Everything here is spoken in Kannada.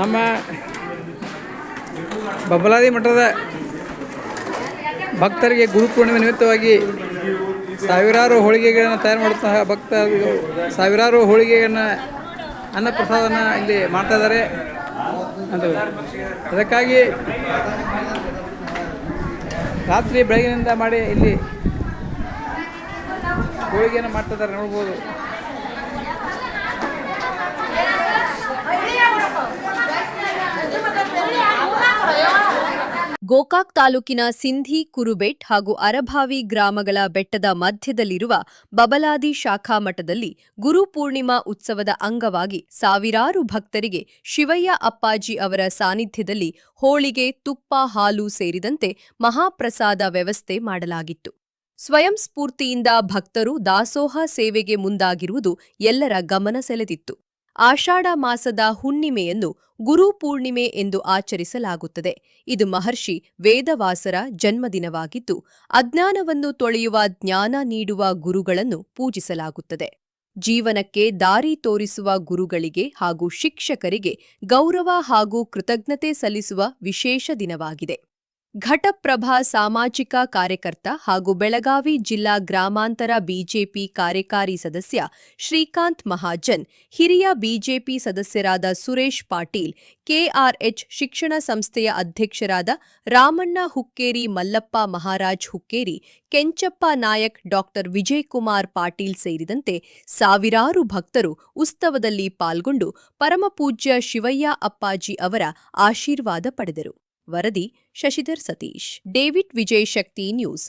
ನಮ್ಮ ಬಬಲಾದಿ ಮಠದ ಭಕ್ತರಿಗೆ ಗುರುಪೂರ್ಣಿಮೆ ನಿಮಿತ್ತವಾಗಿ ಸಾವಿರಾರು ಹೋಳಿಗೆಗಳನ್ನು ತಯಾರು ಮಾಡುತ್ತಾ ಭಕ್ತರು ಸಾವಿರಾರು ಹೋಳಿಗೆಯನ್ನು ಅನ್ನಪ್ರಸಾದನ ಇಲ್ಲಿ ಮಾಡ್ತಾ ಇದ್ದಾರೆ. ಅದು ಅದಕ್ಕಾಗಿ ರಾತ್ರಿ ಬೆಳಗಿನಿಂದ ಮಾಡಿ ಇಲ್ಲಿ ಹೋಳಿಗೆಯನ್ನು ಮಾಡ್ತಾ ಇದ್ದಾರೆ, ನೋಡ್ಬೋದು. ಗೋಕಾಕ್ ತಾಲೂಕಿನ ಸಿಂಧಿ, ಕುರುಬೆಟ್ ಹಾಗೂ ಅರಭಾವಿ ಗ್ರಾಮಗಳ ಬೆಟ್ಟದ ಮಧ್ಯದಲ್ಲಿರುವ ಬಬಲಾದಿ ಶಾಖಾ ಮಠದಲ್ಲಿ ಗುರುಪೂರ್ಣಿಮಾ ಉತ್ಸವದ ಅಂಗವಾಗಿ ಸಾವಿರಾರು ಭಕ್ತರಿಗೆ ಶಿವಯ್ಯ ಅಪ್ಪಾಜಿ ಅವರ ಸಾನ್ನಿಧ್ಯದಲ್ಲಿ ಹೋಳಿಗೆ, ತುಪ್ಪ, ಹಾಲು ಸೇರಿದಂತೆ ಮಹಾಪ್ರಸಾದ ವ್ಯವಸ್ಥೆ ಮಾಡಲಾಗಿತ್ತು. ಸ್ವಯಂ ಸ್ಫೂರ್ತಿಯಿಂದ ಭಕ್ತರು ದಾಸೋಹ ಸೇವೆಗೆ ಮುಂದಾಗಿರುವುದು ಎಲ್ಲರ ಗಮನ ಸೆಳೆದಿತ್ತು. ಆಷಾಢ ಮಾಸದ ಹುಣ್ಣಿಮೆಯನ್ನು ಗುರುಪೂರ್ಣಿಮೆ ಎಂದು ಆಚರಿಸಲಾಗುತ್ತದೆ. ಇದು ಮಹರ್ಷಿ ವೇದವಾಸರ ಜನ್ಮದಿನವಾಗಿದ್ದು, ಅಜ್ಞಾನವನ್ನು ತೊಳೆಯುವ ಜ್ಞಾನ ನೀಡುವ ಗುರುಗಳನ್ನು ಪೂಜಿಸಲಾಗುತ್ತದೆ. ಜೀವನಕ್ಕೆ ದಾರಿ ತೋರಿಸುವ ಗುರುಗಳಿಗೆ ಹಾಗೂ ಶಿಕ್ಷಕರಿಗೆ ಗೌರವ ಹಾಗೂ ಕೃತಜ್ಞತೆ ಸಲ್ಲಿಸುವ ವಿಶೇಷ ದಿನವಾಗಿದೆ. ಘಟಪ್ರಭಾ ಸಾಮಾಜಿಕ ಕಾರ್ಯಕರ್ತ ಹಾಗೂ ಬೆಳಗಾವಿ ಜಿಲ್ಲಾ ಗ್ರಾಮಾಂತರ ಬಿಜೆಪಿ ಕಾರ್ಯಕಾರಿ ಸದಸ್ಯ ಶ್ರೀಕಾಂತ್ ಮಹಾಜನ್, ಹಿರಿಯ ಬಿಜೆಪಿ ಸದಸ್ಯರಾದ ಸುರೇಶ್ ಪಾಟೀಲ್, ಕೆಆರ್ಎಚ್ ಶಿಕ್ಷಣ ಸಂಸ್ಥೆಯ ಅಧ್ಯಕ್ಷರಾದ ರಾಮಣ್ಣ ಹುಕ್ಕೇರಿ, ಮಲ್ಲಪ್ಪ ಮಹಾರಾಜ್ ಹುಕ್ಕೇರಿ, ಕೆಂಚಪ್ಪ ನಾಯಕ್, ಡಾ ವಿಜಯಕುಮಾರ್ ಪಾಟೀಲ್ ಸೇರಿದಂತೆ ಸಾವಿರಾರು ಭಕ್ತರು ಉತ್ಸವದಲ್ಲಿ ಪಾಲ್ಗೊಂಡು ಪರಮಪೂಜ್ಯ ಶಿವಯ್ಯ ಅಪ್ಪಾಜಿ ಅವರ ಆಶೀರ್ವಾದ ಪಡೆದರು. ವರದಿ ಶಶಿಧರ್ ಸತೀಶ್, ಡೇವಿಡ್ ವಿಜಯ್ ಶಕ್ತಿ ನ್ಯೂಸ್.